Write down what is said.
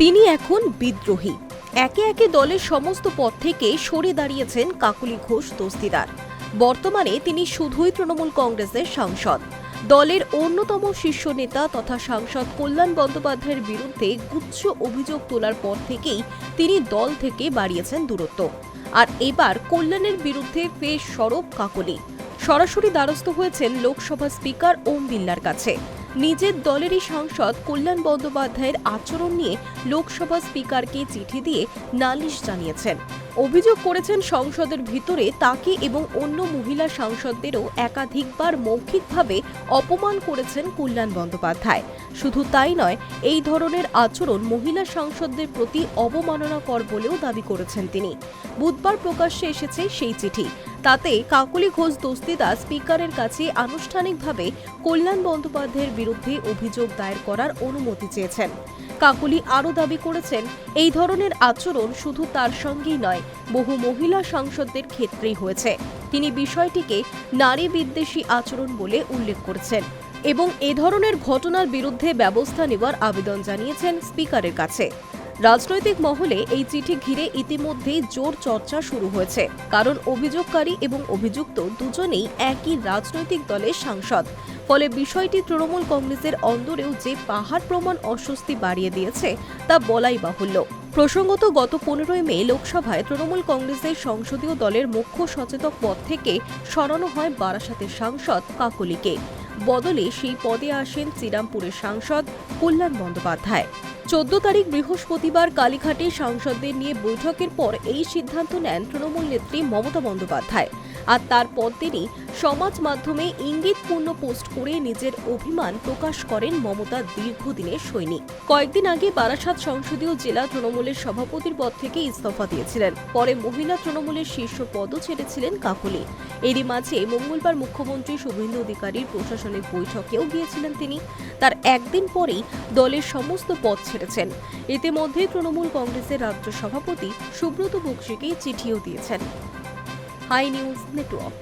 তিনি এখন বিদ্রোহী। একে একে দলের সমস্ত পদ থেকে সরে দাঁড়িয়েছেন কাকলি ঘোষ দস্তিদার। বর্তমানে তিনি শুধুই তৃণমূল কংগ্রেসের সাংসদ। দলের অন্যতম শীর্ষ নেতা তথা সাংসদ কল্যাণ বন্দ্যোপাধ্যায়ের বিরুদ্ধে গুচ্ছ অভিযোগ তোলার পর থেকেই তিনি দল থেকে বাড়িয়েছেন দূরত্ব। আর এবার কল্যাণের বিরুদ্ধে ফের সরব কাকলি। সরাসরি দ্বারস্থ হয়েছেন লোকসভা স্পিকার ওম বিড়লার কাছে। নিজের দলেরই সাংসদ কল্যাণ বন্দ্যোপাধ্যায়ের আচরণ নিয়ে লোকসভা স্পিকারকে চিঠি দিয়ে নালিশ জানিয়েছেন। অভিযোগ করেছেন সংসদের ভিতরে তাকে এবং অন্য মহিলা সাংসদদেরও একাধিকবার মৌখিকভাবে অপমান করেছেন কল্যাণ বন্দ্যোপাধ্যায়। শুধু তাই নয়, এই ধরনের আচরণ মহিলা সাংসদদের প্রতি অবমাননাকর বলেও দাবি করেছেন তিনি। বুধবার প্রকাশ্যে এসেছে সেই চিঠি। তাতে কাকলি ঘোষ দস্তিদার স্পিকারের কাছে আনুষ্ঠানিকভাবে কল্যাণ বন্দ্যোপাধ্যায়ের বিরুদ্ধে অভিযোগ দায়ের করার অনুমতি চেয়েছেন। কাকলি আরও দাবি করেছেন, এই ধরনের আচরণ শুধু তার সঙ্গেই নয়, বহু মহিলা সাংসদদের ক্ষেত্রেই হয়েছে। তিনি বিষয়টিকে নারী বিদ্বেষী আচরণ বলে উল্লেখ করেছেন এবং এ ধরনের ঘটনার বিরুদ্ধে ব্যবস্থা নেওয়ার আবেদন জানিয়েছেন স্পিকারের কাছে। রাজনৈতিক মহলে এই চিঠি ঘিরে ইতিমধ্যেই জোর চর্চা শুরু হয়েছে, কারণ অভিযোগকারী এবং অভিযুক্ত দুজনেই একই রাজনৈতিক দলের সাংসদ। ফলে বিষয়টি তৃণমূল কংগ্রেসের অন্দরেও যে পাহাড় প্রমাণ অস্বস্তি বাড়িয়ে দিয়েছে তা বলাই বাহুল্য। প্রসঙ্গত, গত 15 মে লোকসভায় তৃণমূল কংগ্রেসের সংসদীয় দলের মুখ্য সচেতক পদ থেকে সরানো হয় বারাসাতের সাংসদ কাকলিকে। বদলে সেই পদে আসেন শ্রীরামপুরের সাংসদ কল্যাণ বন্দ্যোপাধ্যায়। 14 তারিখ বৃহস্পতিবার কালীঘাটে সাংসদদের নিয়ে বৈঠকের পর এই সিদ্ধান্ত নেন তৃণমূল নেত্রী মমতা বন্দ্যোপাধ্যায়। আর তারপর তিনি সমাজ মাধ্যমে ইঙ্গিতপূর্ণ পোস্ট করে নিজের অভিমান প্রকাশ করেন মমতার দীর্ঘদিনের সৈনিক। কয়েকদিন আগে বারাসাত সংসদীয় জেলা তৃণমূলের সভাপতির পদ থেকে ইস্তফা দিয়েছিলেন। পরে মহিলা তৃণমূলের শীর্ষ পদও ছেড়েছিলেন কাকলি। এরই মাঝে মঙ্গলবার মুখ্যমন্ত্রী শুভেন্দু অধিকারীর প্রশাসনিক বৈঠকেও গিয়েছিলেন তিনি। তার একদিন পরেই দলের সমস্ত পদ ছেড়েছেন। ইতিমধ্যে তৃণমূল কংগ্রেসের রাজ্য সভাপতি সুব্রত বক্সিকে চিঠিও দিয়েছেন। High news network.